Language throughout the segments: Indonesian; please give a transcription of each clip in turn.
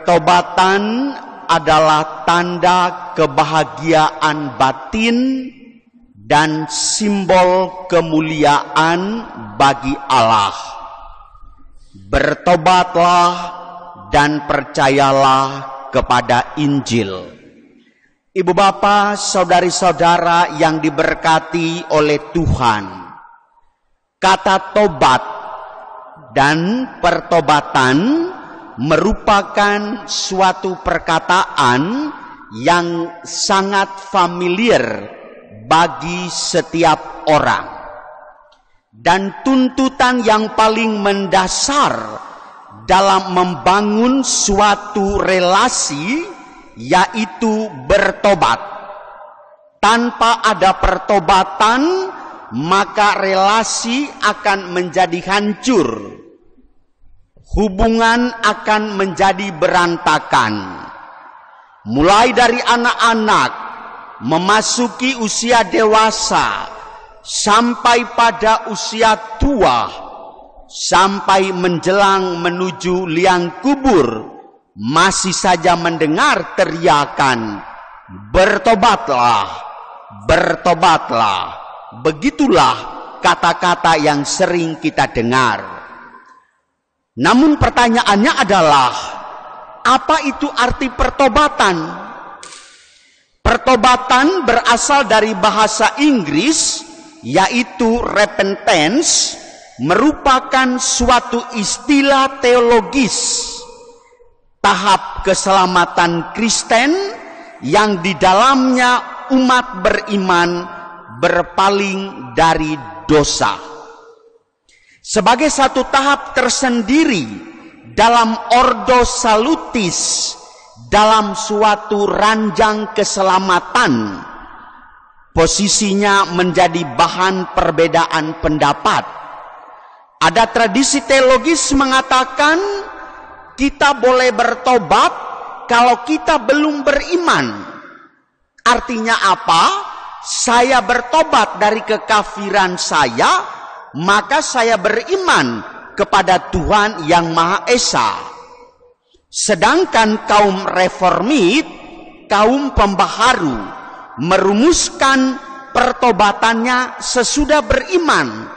Pertobatan adalah tanda kebahagiaan batin dan simbol kemuliaan bagi Allah. Bertobatlah dan percayalah kepada Injil. Ibu bapak, saudari-saudara yang diberkati oleh Tuhan, kata tobat dan pertobatan merupakan suatu perkataan yang sangat familiar bagi setiap orang, dan tuntutan yang paling mendasar dalam membangun suatu relasi yaitu bertobat. Tanpa ada pertobatan, maka relasi akan menjadi hancur, hubungan akan menjadi berantakan. Mulai dari anak-anak memasuki usia dewasa sampai pada usia tua, sampai menjelang menuju liang kubur, masih saja mendengar teriakan, bertobatlah, bertobatlah. Begitulah kata-kata yang sering kita dengar. Namun pertanyaannya adalah, apa itu arti pertobatan? Pertobatan berasal dari bahasa Inggris, yaitu repentance, merupakan suatu istilah teologis, tahap keselamatan Kristen yang di dalamnya umat beriman berpaling dari dosa. Sebagai satu tahap tersendiri dalam ordo salutis, dalam suatu ranjang keselamatan, posisinya menjadi bahan perbedaan pendapat. Ada tradisi teologis mengatakan kita boleh bertobat kalau kita belum beriman. Artinya apa? Saya bertobat dari kekafiran saya, maka saya beriman kepada Tuhan yang Maha Esa. Sedangkan kaum reformit, kaum pembaharu, merumuskan pertobatannya sesudah beriman.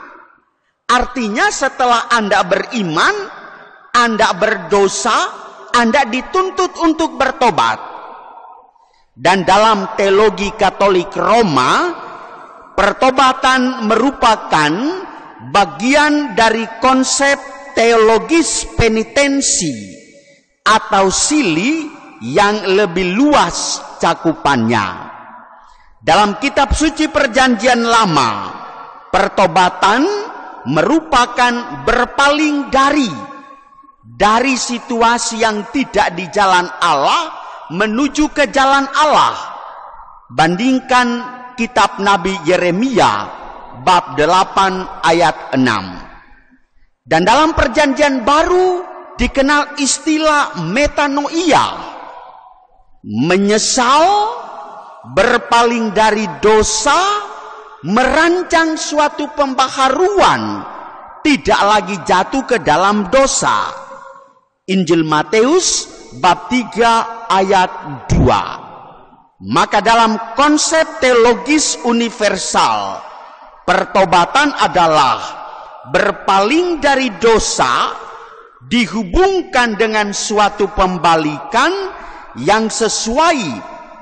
Artinya setelah Anda beriman, Anda berdosa, Anda dituntut untuk bertobat. Dan dalam teologi Katolik Roma, pertobatan merupakan bagian dari konsep teologis penitensi atau sili yang lebih luas cakupannya. Dalam kitab suci Perjanjian Lama, pertobatan merupakan berpaling dari situasi yang tidak di jalan Allah menuju ke jalan Allah. Bandingkan kitab Nabi Yeremia bab 8 ayat 6. Dan dalam Perjanjian Baru dikenal istilah metanoia, menyesal, berpaling dari dosa, merancang suatu pembaharuan, tidak lagi jatuh ke dalam dosa. Injil Matius bab 3 ayat 2. Maka dalam konsep teologis universal, pertobatan adalah berpaling dari dosa dihubungkan dengan suatu pembalikan yang sesuai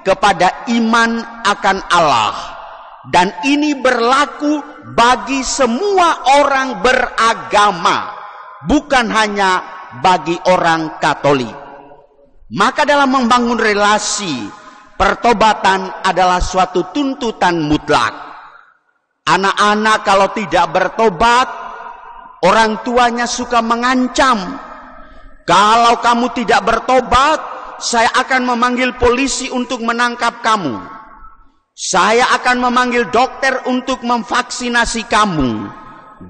kepada iman akan Allah. Dan ini berlaku bagi semua orang beragama, bukan hanya bagi orang Katolik. Maka dalam membangun relasi, pertobatan adalah suatu tuntutan mutlak. Anak-anak kalau tidak bertobat, orang tuanya suka mengancam. Kalau kamu tidak bertobat, saya akan memanggil polisi untuk menangkap kamu. Saya akan memanggil dokter untuk memvaksinasi kamu.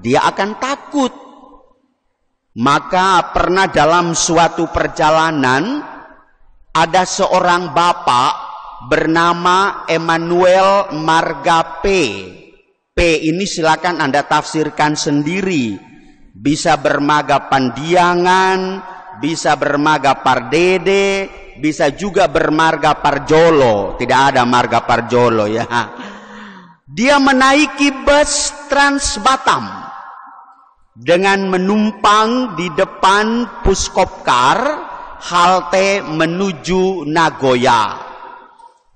Dia akan takut. Maka pernah dalam suatu perjalanan, ada seorang bapak bernama Emmanuel Marga P. P ini silakan Anda tafsirkan sendiri. Bisa bermarga Pandiangan, bisa bermarga Pardede, bisa juga bermarga Parjolo. Tidak ada marga Parjolo ya. Dia menaiki bus Trans Batam dengan menumpang di depan Puskopkar halte menuju Nagoya.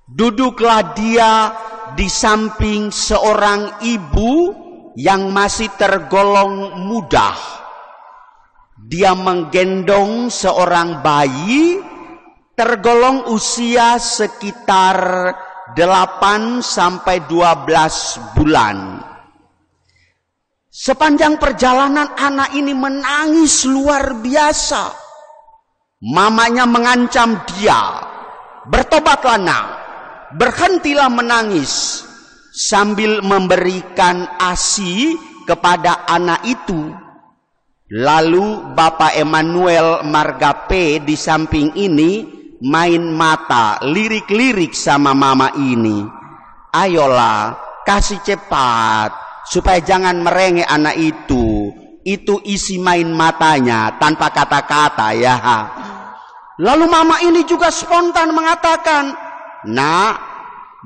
Duduklah dia di samping seorang ibu yang masih tergolong muda. Dia menggendong seorang bayi tergolong usia sekitar 8 sampai 12 bulan. Sepanjang perjalanan anak ini menangis luar biasa. Mamanya mengancam dia, "Bertobatlah nak, berhentilah menangis," sambil memberikan ASI kepada anak itu. Lalu Bapak Emmanuel Marga P di samping ini main mata, lirik-lirik sama mama ini. "Ayolah, kasih cepat supaya jangan merengek anak itu." Itu isi main matanya tanpa kata-kata ya. Lalu mama ini juga spontan mengatakan, "Nak,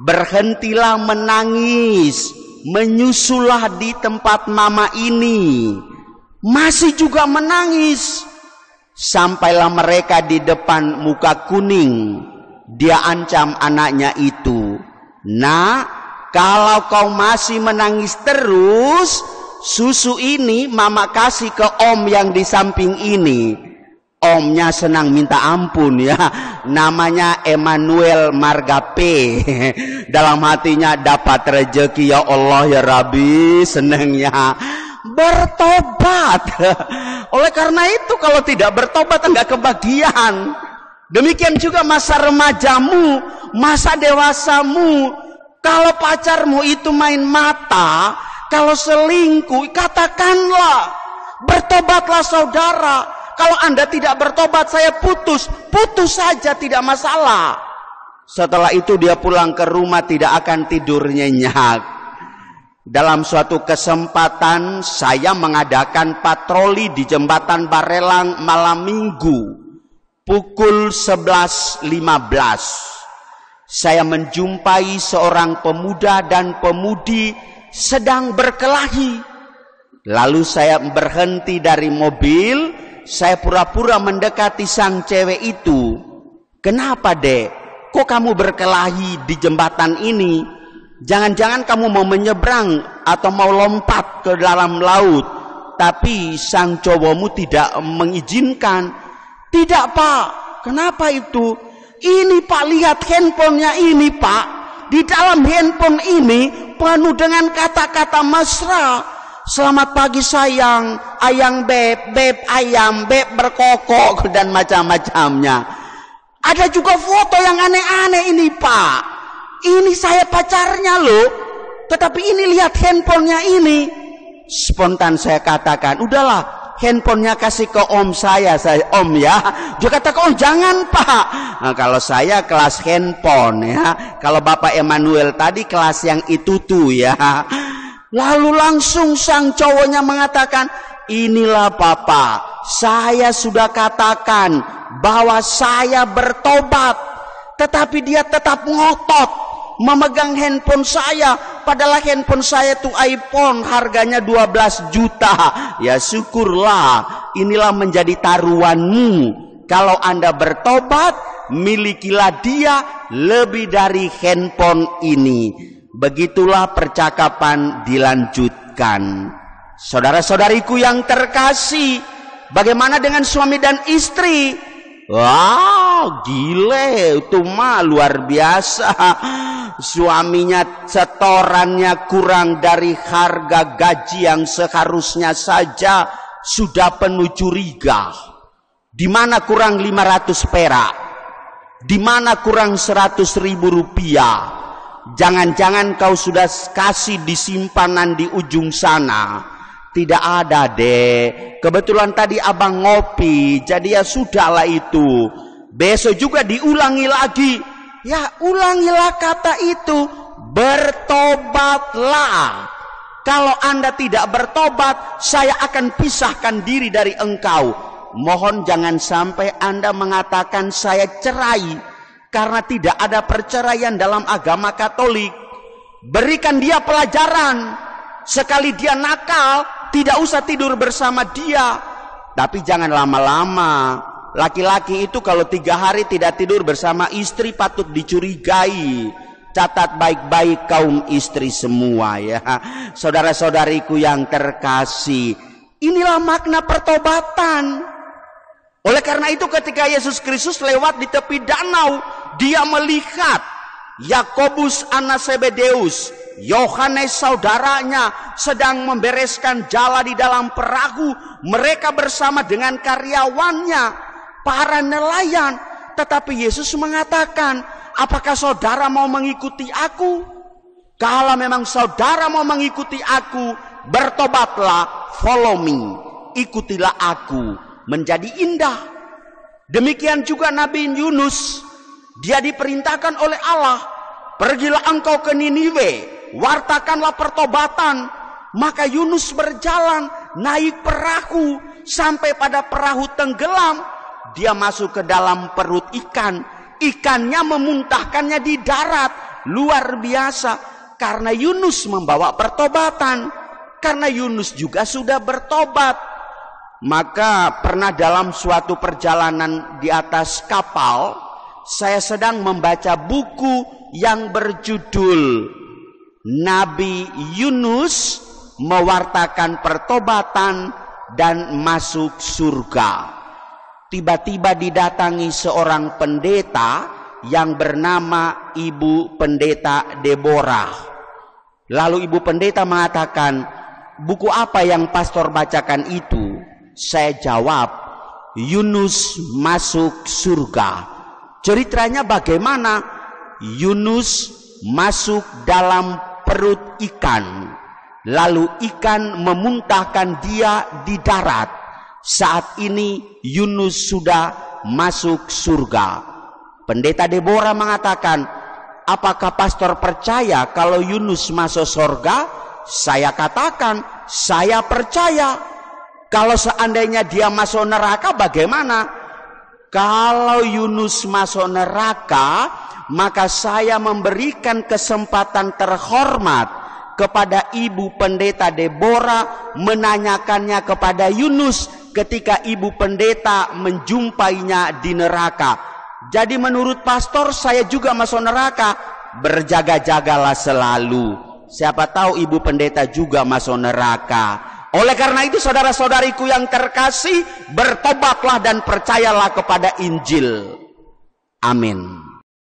berhentilah menangis, menyusullah di tempat mama ini." Masih juga menangis. Sampailah mereka di depan Muka Kuning. Dia ancam anaknya itu, "Nak, kalau kau masih menangis terus, susu ini mama kasih ke om yang di samping ini." Omnya senang minta ampun ya. Namanya Emmanuel Marga P. Dalam hatinya, dapat rezeki ya Allah ya Rabbi, senangnya bertobat. Oleh karena itu kalau tidak bertobat enggak kebagian. Demikian juga masa remajamu, masa dewasamu. Kalau pacarmu itu main mata, kalau selingkuh, katakanlah, bertobatlah saudara. Kalau Anda tidak bertobat, saya putus saja, tidak masalah. Setelah itu dia pulang ke rumah tidak akan tidur nyenyak. Dalam suatu kesempatan saya mengadakan patroli di jembatan Barelang malam minggu pukul 11.15. Saya menjumpai seorang pemuda dan pemudi sedang berkelahi. Lalu saya berhenti dari mobil. Saya pura-pura mendekati sang cewek itu. "Kenapa dek? Kok kamu berkelahi di jembatan ini? Jangan-jangan kamu mau menyeberang atau mau lompat ke dalam laut, tapi sang cowokmu tidak mengizinkan." "Tidak pak." "Kenapa itu?" "Ini pak, lihat handphonenya ini pak. Di dalam handphone ini penuh dengan kata-kata mesra. Selamat pagi sayang, ayang beb, beb ayam, beb berkokok," dan macam-macamnya. Ada juga foto yang aneh-aneh ini pak. "Ini saya pacarnya loh, tetapi ini lihat handphonenya ini." Spontan saya katakan, "Udahlah, handphonenya kasih ke om saya om ya." Dia katakan, "Oh jangan pak." Nah, kalau saya kelas handphone ya, kalau Bapak Emmanuel tadi kelas yang itu tuh ya. Lalu langsung sang cowoknya mengatakan, "Inilah papa, saya sudah katakan bahwa saya bertobat, tetapi dia tetap ngotot memegang handphone saya, padahal handphone saya itu iPhone, harganya 12 juta. Ya syukurlah, inilah menjadi taruhanmu. Kalau Anda bertobat, milikilah dia lebih dari handphone ini." Begitulah percakapan dilanjutkan. Saudara-saudariku yang terkasih, bagaimana dengan suami dan istri? Wah, gile, itu mah luar biasa. Suaminya setorannya kurang dari harga gaji yang seharusnya saja sudah penuh curiga. Di mana kurang 500 perak? Di mana kurang 100.000 rupiah? Jangan-jangan kau sudah kasih di simpanan di ujung sana. Tidak ada deh. Kebetulan tadi abang ngopi, jadi ya sudahlah itu. Besok juga diulangi lagi. Ya ulangilah kata itu. Bertobatlah. Kalau Anda tidak bertobat, saya akan pisahkan diri dari engkau. mohon jangan sampai Anda mengatakan saya cerai, karena tidak ada perceraian dalam agama Katolik. Berikan dia pelajaran. Sekali dia nakal, tidak usah tidur bersama dia. Tapi jangan lama-lama. Laki-laki itu kalau 3 hari tidak tidur bersama istri patut dicurigai. Catat baik-baik kaum istri semua ya. Saudara-saudariku yang terkasih, inilah makna pertobatan. Oleh karena itu ketika Yesus Kristus lewat di tepi danau, dia melihat Yakobus anak Zebedeus, Yohanes saudaranya sedang membereskan jala di dalam perahu. Mereka bersama dengan karyawannya, para nelayan. Tetapi Yesus mengatakan, apakah saudara mau mengikuti aku? Kalau memang saudara mau mengikuti aku, bertobatlah, follow me, ikutilah aku, menjadi indah. Demikian juga Nabi Yunus, dia diperintahkan oleh Allah, pergilah engkau ke Niniwe, wartakanlah pertobatan. Maka Yunus berjalan, naik perahu, sampai pada perahu tenggelam. Dia masuk ke dalam perut ikan. Ikannya memuntahkannya di darat. Luar biasa. Karena Yunus membawa pertobatan. Karena Yunus juga sudah bertobat. Maka pernah dalam suatu perjalanan di atas kapal, saya sedang membaca buku yang berjudul Nabi Yunus mewartakan pertobatan dan masuk surga. Tiba-tiba didatangi seorang pendeta yang bernama Ibu Pendeta Deborah. Lalu Ibu Pendeta mengatakan, buku apa yang pastor bacakan itu? Saya jawab, Yunus masuk surga. Ceritanya bagaimana? Yunus masuk dalam perut ikan. Lalu ikan memuntahkan dia di darat. Saat ini Yunus sudah masuk surga. Pendeta Deborah mengatakan, apakah pastor percaya kalau Yunus masuk surga? Saya katakan, saya percaya. Kalau seandainya dia masuk neraka bagaimana? Kalau Yunus masuk neraka, maka saya memberikan kesempatan terhormat kepada Ibu Pendeta Deborah menanyakannya kepada Yunus ketika Ibu Pendeta menjumpainya di neraka. Jadi menurut pastor saya juga masuk neraka. Berjaga-jagalah selalu. Siapa tahu Ibu Pendeta juga masuk neraka. Oleh karena itu saudara-saudariku yang terkasih, bertobatlah dan percayalah kepada Injil. Amin.